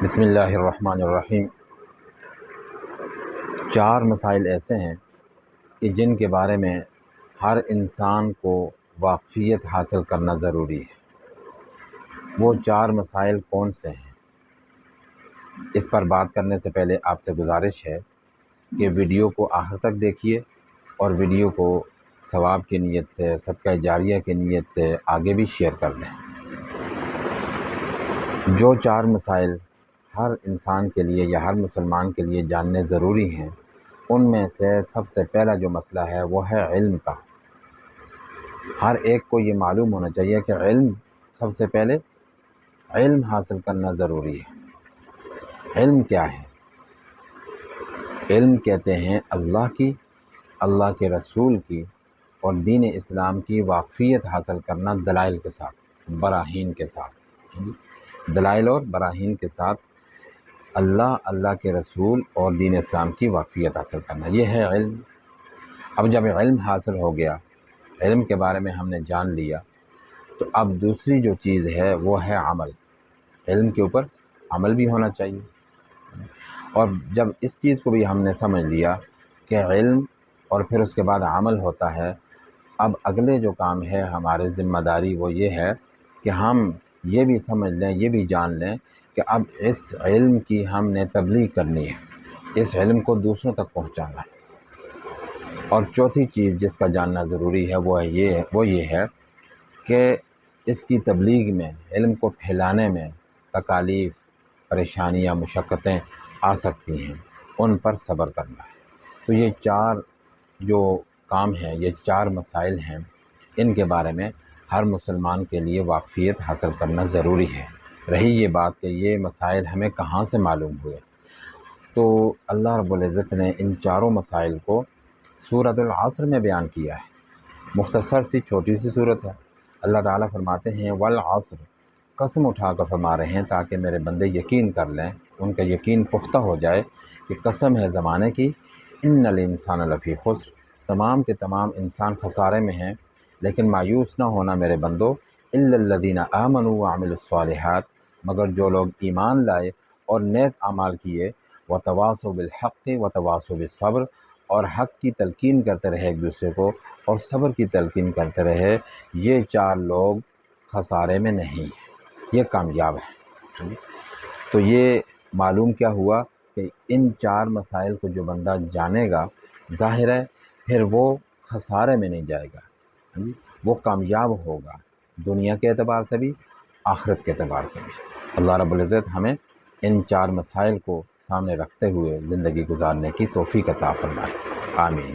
بسم اللہ الرحمن الرحیم۔ چار مسائل ایسے ہیں کہ جن کے بارے میں ہر انسان کو واقفیت حاصل کرنا ضروری ہے۔ وہ چار مسائل کون سے ہیں؟ اس پر بات کرنے سے پہلے آپ سے گزارش ہے کہ ویڈیو کو آخر تک دیکھیے اور ویڈیو کو ثواب کی نیت سے، صدقہ جاریہ کی نیت سے آگے بھی شیئر کر دیں۔ جو چار مسائل ہر انسان کے لیے یا ہر مسلمان کے لیے جاننے ضروری ہیں، ان میں سے سب سے پہلا جو مسئلہ ہے وہ ہے علم کا۔ ہر ایک کو یہ معلوم ہونا چاہیے کہ علم، سب سے پہلے علم حاصل کرنا ضروری ہے۔ علم کیا ہے؟ علم کہتے ہیں اللہ کی، اللہ کے رسول کی اور دین اسلام کی واقفیت حاصل کرنا دلائل کے ساتھ، براہین کے ساتھ، دلائل اور براہین کے ساتھ اللہ کے رسول اور دین اسلام کی واقفیت حاصل کرنا، یہ ہے علم۔ اب جب علم حاصل ہو گیا، علم کے بارے میں ہم نے جان لیا، تو اب دوسری جو چیز ہے وہ ہے عمل۔ علم کے اوپر عمل بھی ہونا چاہیے، اور جب اس چیز کو بھی ہم نے سمجھ لیا کہ علم اور پھر اس کے بعد عمل ہوتا ہے، اب اگلے جو کام ہے ہمارے ذمہ داری وہ یہ ہے کہ ہم یہ بھی سمجھ لیں، یہ بھی جان لیں کہ اب اس علم کی ہم نے تبلیغ کرنی ہے، اس علم کو دوسروں تک پہنچانا ہے۔ اور چوتھی چیز جس کا جاننا ضروری ہے وہ یہ ہے کہ اس کی تبلیغ میں، علم کو پھیلانے میں تکالیف، پریشانیاں، مشقتیں آ سکتی ہیں، ان پر صبر کرنا ہے۔ تو یہ چار جو کام ہیں، یہ چار مسائل ہیں، ان کے بارے میں ہر مسلمان کے لیے واقفیت حاصل کرنا ضروری ہے۔ رہی یہ بات کہ یہ مسائل ہمیں کہاں سے معلوم ہوئے، تو اللہ رب العزت نے ان چاروں مسائل کو سورۃ العصر میں بیان کیا ہے۔ مختصر سی چھوٹی سی سورت ہے۔ اللہ تعالیٰ فرماتے ہیں والعصر، قسم اٹھا کر فرما رہے ہیں تاکہ میرے بندے یقین کر لیں، ان کا یقین پختہ ہو جائے کہ قسم ہے زمانے کی، ان الانسان لفی خسر، تمام کے تمام انسان خسارے میں ہیں، لیکن مایوس نہ ہونا میرے بندو، الا الذین آمنوا وعملوا الصالحات، مگر جو لوگ ایمان لائے اور نیک اعمال کیے، وتواصوا بالحق وتواصوا بالصبر، اور حق کی تلقین کرتے رہے ایک دوسرے کو اور صبر کی تلقین کرتے رہے، یہ چار لوگ خسارے میں نہیں ہیں، یہ کامیاب ہیں۔ تو یہ معلوم کیا ہوا کہ ان چار مسائل کو جو بندہ جانے گا، ظاہر ہے پھر وہ خسارے میں نہیں جائے گا، وہ کامیاب ہوگا، دنیا کے اعتبار سے بھی، آخرت کے اعتبار سے بھی۔ اللہ رب العزت ہمیں ان چار مسائل کو سامنے رکھتے ہوئے زندگی گزارنے کی توفیق عطا فرمائے، آمین۔